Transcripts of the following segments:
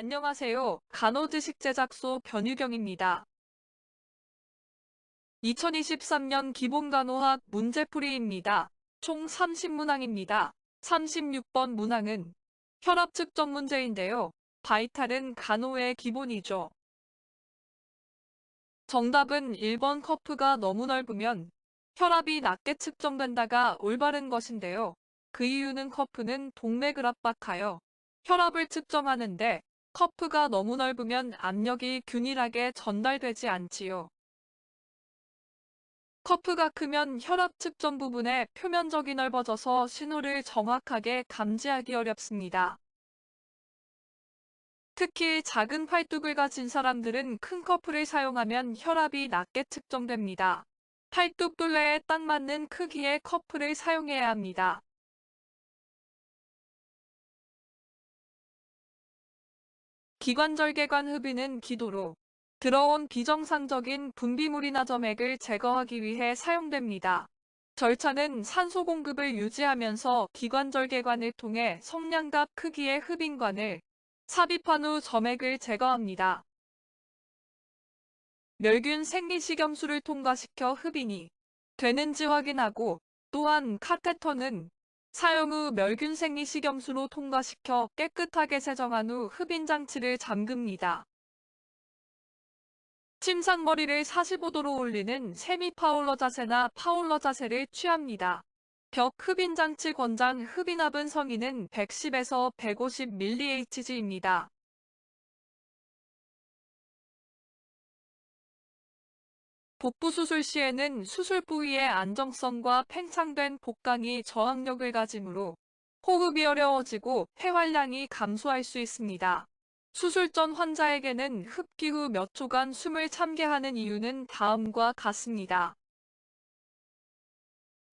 안녕하세요. 간호지식 제작소 변유경입니다. 2023년 기본간호학 문제풀이입니다. 총 30문항입니다. 36번 문항은 혈압 측정 문제인데요. 바이탈은 간호의 기본이죠. 정답은 1번. 커프가 너무 넓으면 혈압이 낮게 측정된다가 올바른 것인데요. 그 이유는 커프는 동맥을 압박하여 혈압을 측정하는데 커프가 너무 넓으면 압력이 균일하게 전달되지 않지요. 커프가 크면 혈압 측정 부분에 표면적이 넓어져서 신호를 정확하게 감지하기 어렵습니다. 특히 작은 팔뚝을 가진 사람들은 큰 커프를 사용하면 혈압이 낮게 측정됩니다. 팔뚝 둘레에 딱 맞는 크기의 커프를 사용해야 합니다. 기관절개관 흡입은 기도로 들어온 비정상적인 분비물이나 점액을 제거하기 위해 사용됩니다. 절차는 산소 공급을 유지하면서 기관절개관을 통해 성냥갑 크기의 흡인관을 삽입한 후 점액을 제거합니다. 멸균 생리식염수를 통과시켜 흡인이 되는지 확인하고, 또한 카테터는 사용 후 멸균 생리식염수로 통과시켜 깨끗하게 세정한 후 흡인 장치를 잠급니다. 침상머리를 45도로 올리는 세미 파울러 자세나 파울러 자세를 취합니다. 벽 흡인 장치 권장 흡인압은 성인은 110에서 150mHz입니다. 복부 수술 시에는 수술 부위의 안정성과 팽창된 복강이 저항력을 가지므로 호흡이 어려워지고 폐활량이 감소할 수 있습니다. 수술 전 환자에게는 흡기 후 몇 초간 숨을 참게 하는 이유는 다음과 같습니다.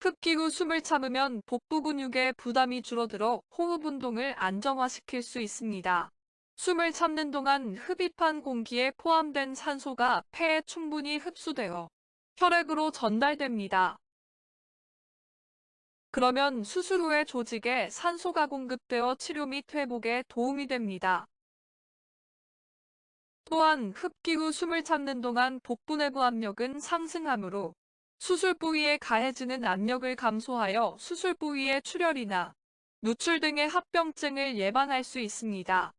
흡기 후 숨을 참으면 복부 근육에 부담이 줄어들어 호흡 운동을 안정화시킬 수 있습니다. 숨을 참는 동안 흡입한 공기에 포함된 산소가 폐에 충분히 흡수되어 혈액으로 전달됩니다. 그러면 수술 후에 조직에 산소가 공급되어 치료 및 회복에 도움이 됩니다. 또한 흡기 후 숨을 참는 동안 복부 내부 압력은 상승하므로 수술 부위에 가해지는 압력을 감소하여 수술 부위의 출혈이나 누출 등의 합병증을 예방할 수 있습니다.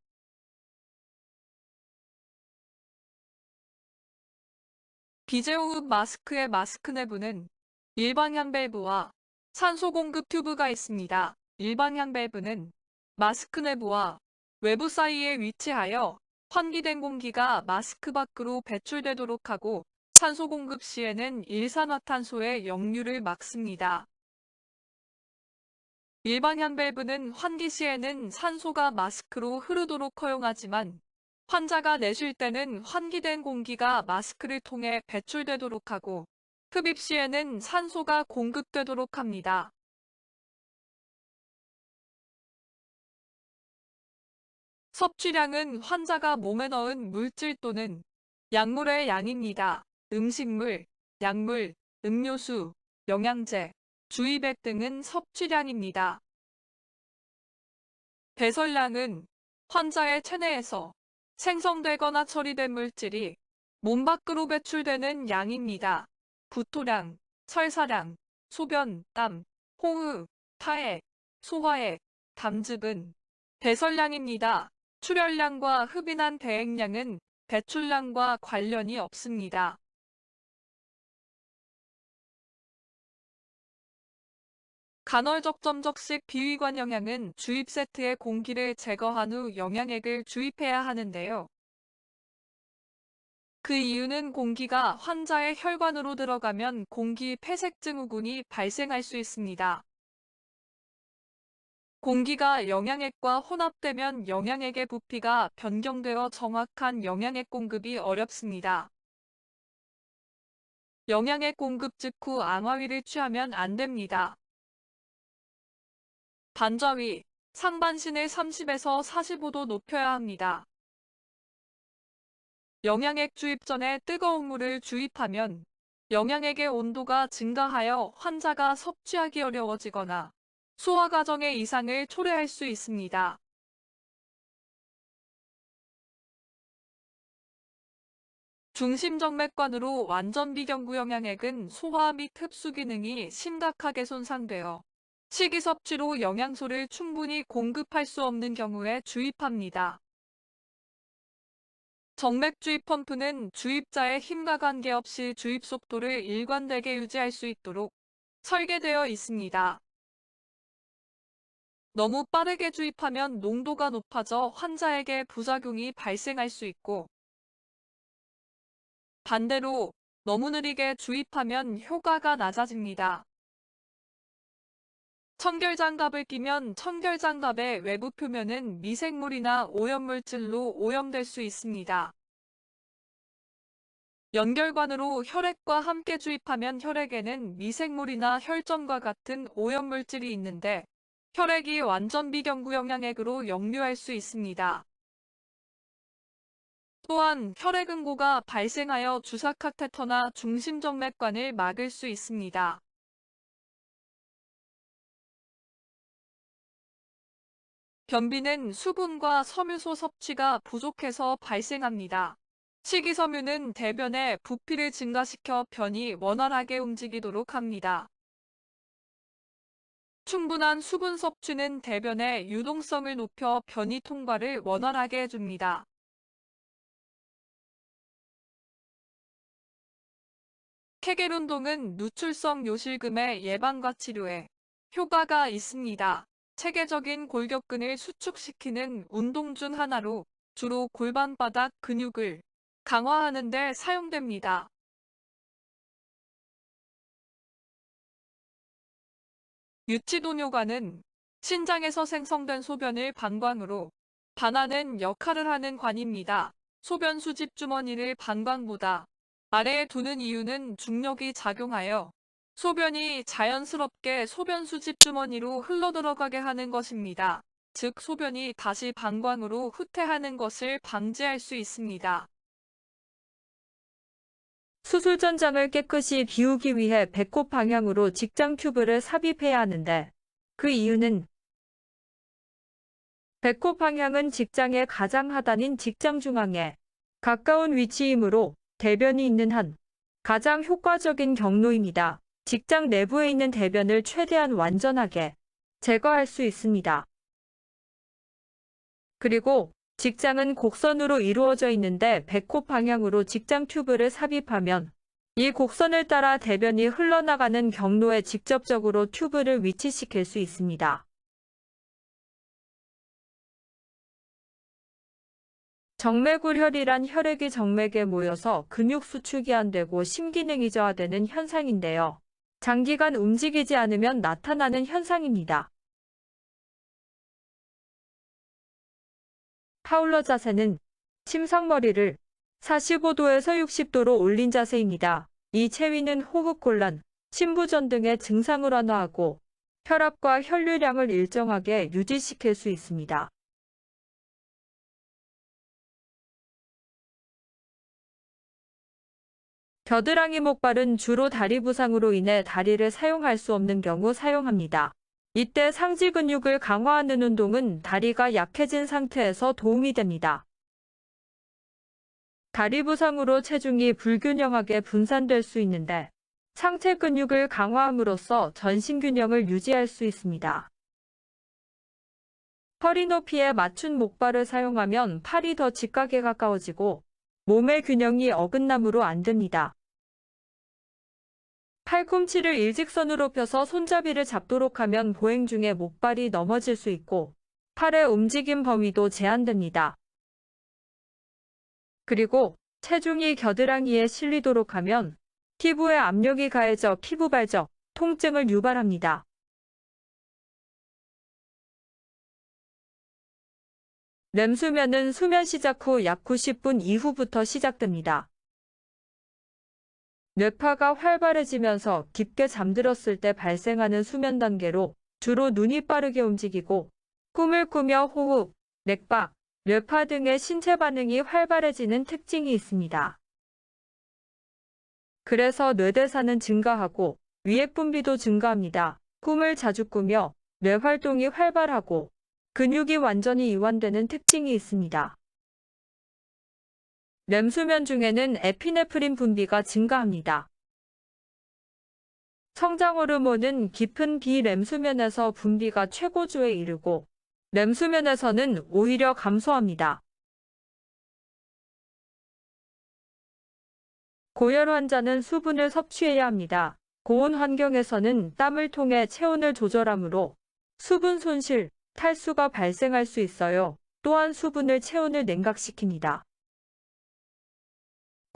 비제호흡 마스크의 마스크 내부는 일방향 밸브와 산소 공급 튜브가 있습니다. 일방향 밸브는 마스크 내부와 외부 사이에 위치하여 환기된 공기가 마스크 밖으로 배출되도록 하고, 산소 공급 시에는 일산화탄소의 역류를 막습니다. 일방향 밸브는 환기 시에는 산소가 마스크로 흐르도록 허용하지만, 환자가 내쉴 때는 환기된 공기가 마스크를 통해 배출되도록 하고, 흡입 시에는 산소가 공급되도록 합니다. 섭취량은 환자가 몸에 넣은 물질 또는 약물의 양입니다. 음식물, 약물, 음료수, 영양제, 주입액 등은 섭취량입니다. 배설량은 환자의 체내에서 생성되거나 처리된 물질이 몸 밖으로 배출되는 양입니다. 구토량, 설사량, 소변, 땀, 호흡, 타액, 소화액, 담즙은 배설량입니다. 출혈량과 흡인한 배액량은 배출량과 관련이 없습니다. 간헐적 점적식 비위관 영양은 주입 세트에 공기를 제거한 후 영양액을 주입해야 하는데요. 그 이유는 공기가 환자의 혈관으로 들어가면 공기 폐색 증후군이 발생할 수 있습니다. 공기가 영양액과 혼합되면 영양액의 부피가 변경되어 정확한 영양액 공급이 어렵습니다. 영양액 공급 직후 앙화위를 취하면 안 됩니다. 반자위, 상반신을 30에서 45도 높여야 합니다. 영양액 주입 전에 뜨거운 물을 주입하면 영양액의 온도가 증가하여 환자가 섭취하기 어려워지거나 소화 과정의 이상을 초래할 수 있습니다. 중심정맥관으로 완전 비경구 영양액은 소화 및 흡수 기능이 심각하게 손상되어 식이섭취로 영양소를 충분히 공급할 수 없는 경우에 주입합니다. 정맥 주입 펌프는 주입자의 힘과 관계없이 주입 속도를 일관되게 유지할 수 있도록 설계되어 있습니다. 너무 빠르게 주입하면 농도가 높아져 환자에게 부작용이 발생할 수 있고, 반대로 너무 느리게 주입하면 효과가 낮아집니다. 청결장갑을 끼면 청결장갑의 외부 표면은 미생물이나 오염물질로 오염될 수 있습니다. 연결관으로 혈액과 함께 주입하면 혈액에는 미생물이나 혈점과 같은 오염물질이 있는데 혈액이 완전 비경구 영양액으로 역류할 수 있습니다. 또한 혈액응고가 발생하여 주사카테터나 중심정맥관을 막을 수 있습니다. 변비는 수분과 섬유소 섭취가 부족해서 발생합니다. 식이섬유는 대변의 부피를 증가시켜 변이 원활하게 움직이도록 합니다. 충분한 수분 섭취는 대변의 유동성을 높여 변이 통과를 원활하게 해줍니다. 케겔 운동은 누출성 요실금의 예방과 치료에 효과가 있습니다. 체계적인 골격근을 수축시키는 운동 중 하나로 주로 골반바닥 근육을 강화하는 데 사용됩니다. 유치도뇨관은 신장에서 생성된 소변을 방광으로 반하는 역할을 하는 관입니다. 소변 수집 주머니를 방광보다 아래에 두는 이유는 중력이 작용하여 소변이 자연스럽게 소변 수집 주머니로 흘러들어가게 하는 것입니다. 즉, 소변이 다시 방광으로 후퇴하는 것을 방지할 수 있습니다. 수술 전장을 깨끗이 비우기 위해 배꼽 방향으로 직장 튜브를 삽입해야 하는데 그 이유는 배꼽 방향은 직장의 가장 하단인 직장 중앙에 가까운 위치이므로 대변이 있는 한 가장 효과적인 경로입니다. 직장 내부에 있는 대변을 최대한 완전하게 제거할 수 있습니다. 그리고 직장은 곡선으로 이루어져 있는데 배꼽 방향으로 직장 튜브를 삽입하면 이 곡선을 따라 대변이 흘러나가는 경로에 직접적으로 튜브를 위치시킬 수 있습니다. 정맥울혈이란 혈액이 정맥에 모여서 근육 수축이 안 되고 심기능이 저하되는 현상인데요. 장기간 움직이지 않으면 나타나는 현상입니다. 파울러 자세는 침상머리를 45도에서 60도로 올린 자세입니다. 이 체위는 호흡곤란, 심부전 등의 증상을 완화하고 혈압과 혈류량을 일정하게 유지시킬 수 있습니다. 겨드랑이 목발은 주로 다리 부상으로 인해 다리를 사용할 수 없는 경우 사용합니다. 이때 상지 근육을 강화하는 운동은 다리가 약해진 상태에서 도움이 됩니다. 다리 부상으로 체중이 불균형하게 분산될 수 있는데 상체 근육을 강화함으로써 전신 균형을 유지할 수 있습니다. 허리 높이에 맞춘 목발을 사용하면 팔이 더 직각에 가까워지고 몸의 균형이 어긋남으로 안 됩니다. 팔꿈치를 일직선으로 펴서 손잡이를 잡도록 하면 보행 중에 목발이 넘어질 수 있고 팔의 움직임 범위도 제한됩니다. 그리고 체중이 겨드랑이에 실리도록 하면 피부에 압력이 가해져 피부 발적, 통증을 유발합니다. 렘수면은 수면 시작 후 약 90분 이후부터 시작됩니다. 뇌파가 활발해지면서 깊게 잠들었을 때 발생하는 수면 단계로 주로 눈이 빠르게 움직이고 꿈을 꾸며 호흡, 맥박, 뇌파 등의 신체 반응이 활발해지는 특징이 있습니다. 그래서 뇌대사는 증가하고 위액분비도 증가합니다. 꿈을 자주 꾸며 뇌 활동이 활발하고 근육이 완전히 이완되는 특징이 있습니다. 렘수면 중에는 에피네프린 분비가 증가합니다. 성장 호르몬은 깊은 비렘수면에서 분비가 최고조에 이르고 렘수면에서는 오히려 감소합니다. 고열 환자는 수분을 섭취해야 합니다. 고온 환경에서는 땀을 통해 체온을 조절하므로 수분 손실, 탈수가 발생할 수 있어요. 또한 수분을 체온을 냉각시킵니다.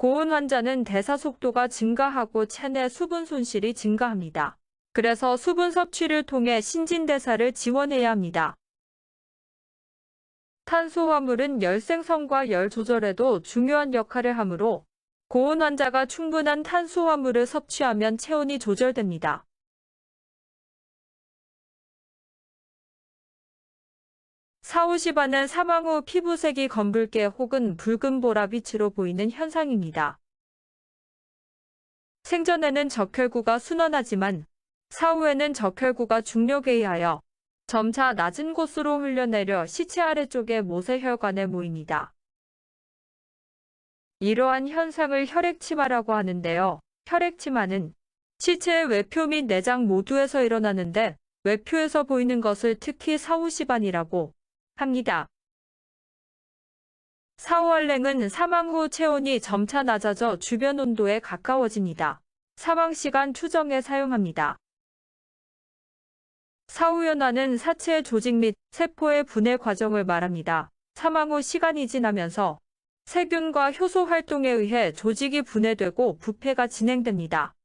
고온 환자는 대사 속도가 증가하고 체내 수분 손실이 증가합니다. 그래서 수분 섭취를 통해 신진대사를 지원해야 합니다. 탄수화물은 열 생성과 열 조절에도 중요한 역할을 하므로 고온 환자가 충분한 탄수화물을 섭취하면 체온이 조절됩니다. 사후시반은 사망 후 피부색이 검붉게 혹은 붉은 보라빛으로 보이는 현상입니다. 생전에는 적혈구가 순환하지만 사후에는 적혈구가 중력에 의하여 점차 낮은 곳으로 흘러내려 시체 아래쪽의 모세혈관에 모입니다. 이러한 현상을 혈액침하라고 하는데요. 혈액침하는 시체의 외표 및 내장 모두에서 일어나는데 외표에서 보이는 것을 특히 사후시반이라고 합니다. 사후알랭은 사망 후 체온이 점차 낮아져 주변 온도에 가까워집니다. 사망시간 추정에 사용합니다. 사후연화는 사체의 조직 및 세포의 분해 과정을 말합니다. 사망 후 시간이 지나면서 세균과 효소 활동에 의해 조직이 분해되고 부패가 진행됩니다.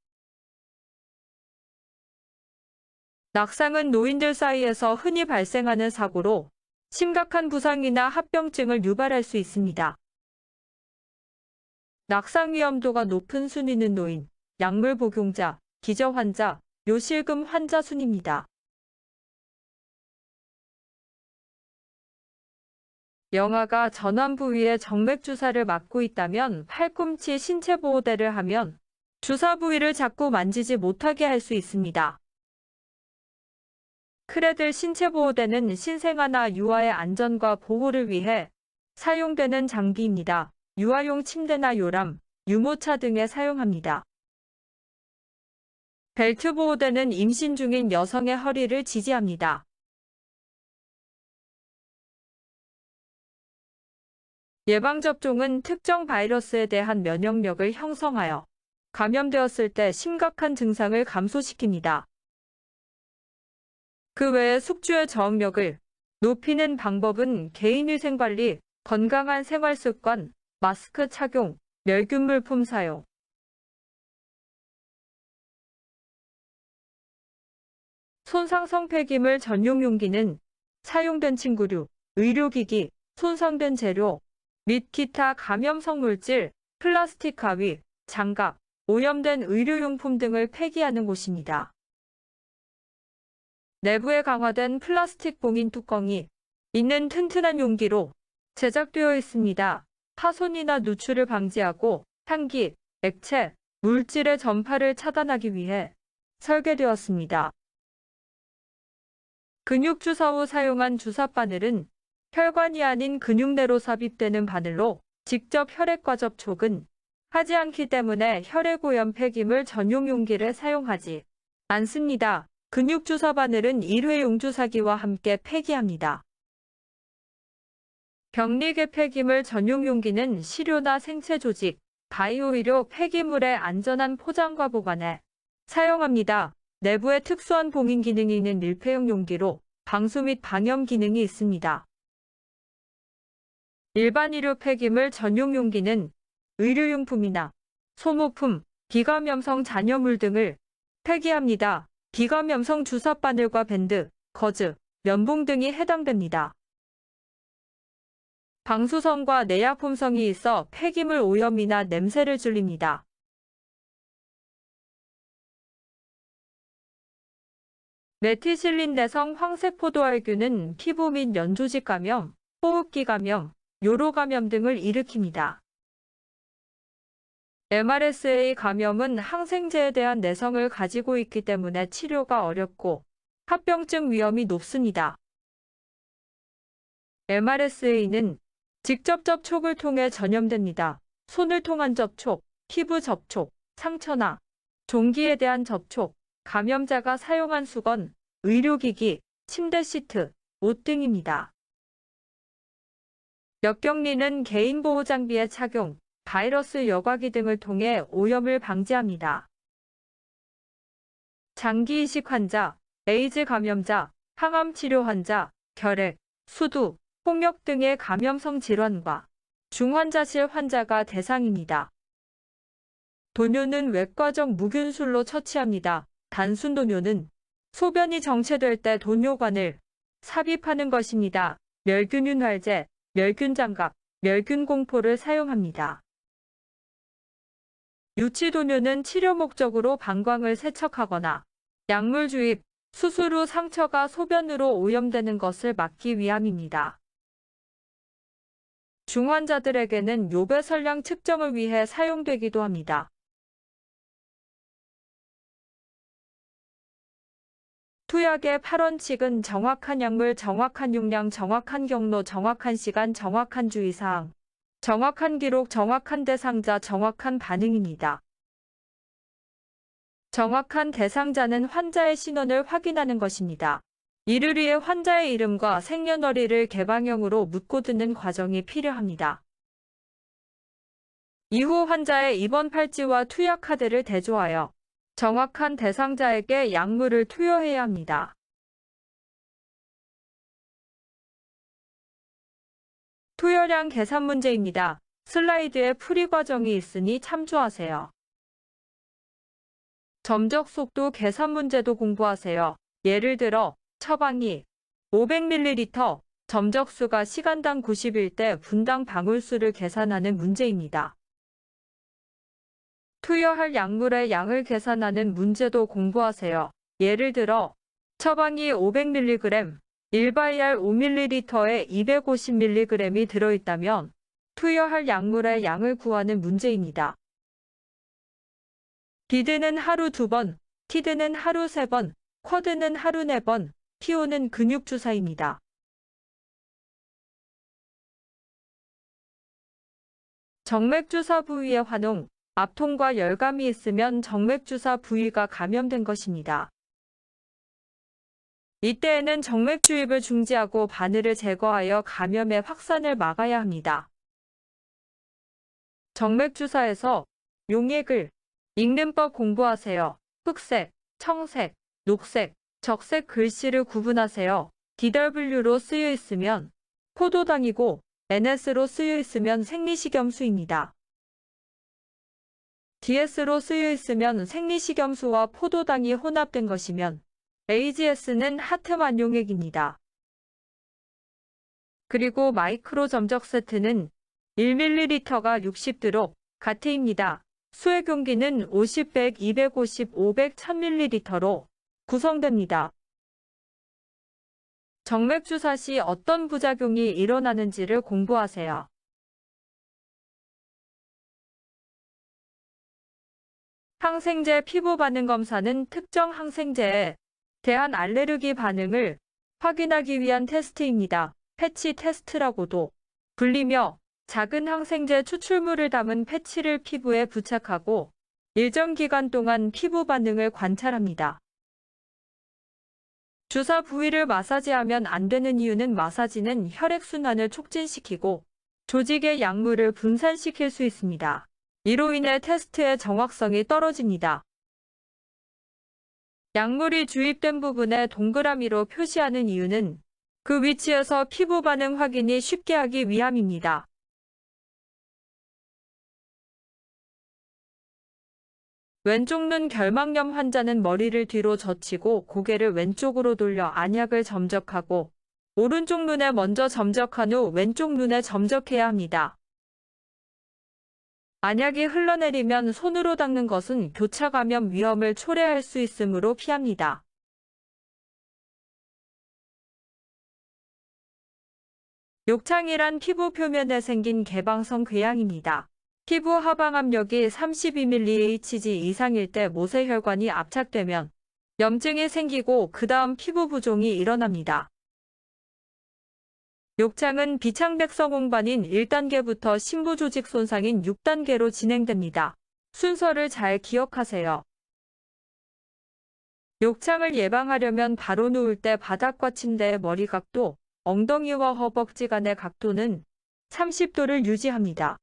낙상은 노인들 사이에서 흔히 발생하는 사고로 심각한 부상이나 합병증을 유발할 수 있습니다. 낙상 위험도가 높은 순위는 노인, 약물 복용자, 기저 환자, 요실금 환자 순입니다. 영아가 전완 부위에 정맥 주사를 맞고 있다면 팔꿈치 신체 보호대를 하면 주사 부위를 자꾸 만지지 못하게 할 수 있습니다. 크레들 신체 보호대는 신생아나 유아의 안전과 보호를 위해 사용되는 장비입니다. 유아용 침대나 요람, 유모차 등에 사용합니다. 벨트 보호대는 임신 중인 여성의 허리를 지지합니다. 예방접종은 특정 바이러스에 대한 면역력을 형성하여 감염되었을 때 심각한 증상을 감소시킵니다. 그 외에 숙주의 저항력을 높이는 방법은 개인위생관리, 건강한 생활습관, 마스크 착용, 멸균물품 사용. 손상성 폐기물 전용 용기는 사용된 침구류, 의료기기, 손상된 재료 및 기타 감염성 물질, 플라스틱 가위, 장갑, 오염된 의료용품 등을 폐기하는 곳입니다. 내부에 강화된 플라스틱 봉인 뚜껑이 있는 튼튼한 용기로 제작되어 있습니다. 파손이나 누출을 방지하고 향기, 액체, 물질의 전파를 차단하기 위해 설계되었습니다. 근육주사 후 사용한 주사바늘은 혈관이 아닌 근육 내로 삽입되는 바늘로 직접 혈액과 접촉은 하지 않기 때문에 혈액오염 폐기물 전용 용기를 사용하지 않습니다. 근육주사 바늘은 일회용 주사기와 함께 폐기합니다. 병리계 폐기물 전용 용기는 시료나 생체 조직, 바이오의료 폐기물의 안전한 포장과 보관에 사용합니다. 내부에 특수한 봉인 기능이 있는 밀폐용 용기로 방수 및 방염 기능이 있습니다. 일반 의료 폐기물 전용 용기는 의료용품이나 소모품, 비감염성 잔여물 등을 폐기합니다. 비감염성 주사바늘과 밴드, 거즈, 면봉 등이 해당됩니다. 방수성과 내약품성이 있어 폐기물 오염이나 냄새를 줄입니다. 메티실린 내성 황색포도알균은 피부 및 연조직 감염, 호흡기 감염, 요로 감염 등을 일으킵니다. MRSA 감염은 항생제에 대한 내성을 가지고 있기 때문에 치료가 어렵고 합병증 위험이 높습니다. MRSA는 직접 접촉을 통해 전염됩니다. 손을 통한 접촉, 피부 접촉, 상처나 종기에 대한 접촉, 감염자가 사용한 수건, 의료기기, 침대 시트, 옷 등입니다. 역격리는 개인보호 장비의 착용, 바이러스 여과기 등을 통해 오염을 방지합니다. 장기 이식 환자, 에이즈 감염자, 항암 치료 환자, 결핵, 수두, 홍역 등의 감염성 질환과 중환자실 환자가 대상입니다. 도뇨는 외과적 무균술로 처치합니다. 단순 도뇨는 소변이 정체될 때 도뇨관을 삽입하는 것입니다. 멸균 윤활제, 멸균 장갑, 멸균 공포를 사용합니다. 유치 도뇨는 치료 목적으로 방광을 세척하거나 약물 주입, 수술 후 상처가 소변으로 오염되는 것을 막기 위함입니다. 중환자들에게는 요배설량 측정을 위해 사용되기도 합니다. 투약의 8원칙은 정확한 약물, 정확한 용량, 정확한 경로, 정확한 시간, 정확한 주의사항, 정확한 기록, 정확한 대상자, 정확한 반응입니다. 정확한 대상자는 환자의 신원을 확인하는 것입니다. 이를 위해 환자의 이름과 생년월일을 개방형으로 묻고 듣는 과정이 필요합니다. 이후 환자의 입원 팔찌와 투약 카드를 대조하여 정확한 대상자에게 약물을 투여해야 합니다. 투여량 계산 문제입니다. 슬라이드에 풀이 과정이 있으니 참조하세요. 점적 속도 계산 문제도 공부하세요. 예를 들어 처방이 500ml, 점적수가 시간당 90일 분당 방울수를 계산하는 문제입니다. 투여할 약물의 양을 계산하는 문제도 공부하세요. 예를 들어 처방이 500mg, 1바이알 5ml에 250mg이 들어있다면 투여할 약물의 양을 구하는 문제입니다. 비드는 하루 2번, 티드는 하루 3번, 쿼드는 하루 4번, 피오는 근육주사입니다. 정맥주사 부위의 환웅, 압통과 열감이 있으면 정맥주사 부위가 감염된 것입니다. 이때에는 정맥 주입을 중지하고 바늘을 제거하여 감염의 확산을 막아야 합니다. 정맥주사에서 용액을 읽는 법 공부하세요. 흑색, 청색, 녹색, 적색 글씨를 구분하세요. DW로 쓰여 있으면 포도당이고 NS로 쓰여 있으면 생리식염수입니다. DS로 쓰여 있으면 생리식염수와 포도당이 혼합된 것이면 AGS는 하트만용액입니다. 그리고 마이크로 점적 세트는 1ml가 60드록 가트입니다. 수의 용기는 50, 100, 250, 500, 1000ml로 구성됩니다. 정맥주사 시 어떤 부작용이 일어나는지를 공부하세요. 항생제 피부 반응 검사는 특정 항생제에 대한 알레르기 반응을 확인하기 위한 테스트입니다. 패치 테스트라고도 불리며 작은 항생제 추출물을 담은 패치를 피부에 부착하고 일정 기간 동안 피부 반응을 관찰합니다. 주사 부위를 마사지하면 안 되는 이유는 마사지는 혈액순환을 촉진시키고 조직의 약물을 분산시킬 수 있습니다. 이로 인해 테스트의 정확성이 떨어집니다. 약물이 주입된 부분에 동그라미로 표시하는 이유는 그 위치에서 피부 반응 확인이 쉽게 하기 위함입니다. 왼쪽 눈 결막염 환자는 머리를 뒤로 젖히고 고개를 왼쪽으로 돌려 안약을 점적하고 오른쪽 눈에 먼저 점적한 후 왼쪽 눈에 점적해야 합니다. 안약이 흘러내리면 손으로 닦는 것은 교차 감염 위험을 초래할 수 있으므로 피합니다. 욕창이란 피부 표면에 생긴 개방성 궤양입니다. 피부 하방 압력이 32mHg 이상일 때 모세혈관이 압착되면 염증이 생기고 그 다음 피부 부종이 일어납니다. 욕창은 비창백성 홍반인 1단계부터 심부 조직 손상인 6단계로 진행됩니다. 순서를 잘 기억하세요. 욕창을 예방하려면 바로 누울 때 바닥과 침대의 머리 각도, 엉덩이와 허벅지 간의 각도는 30도를 유지합니다.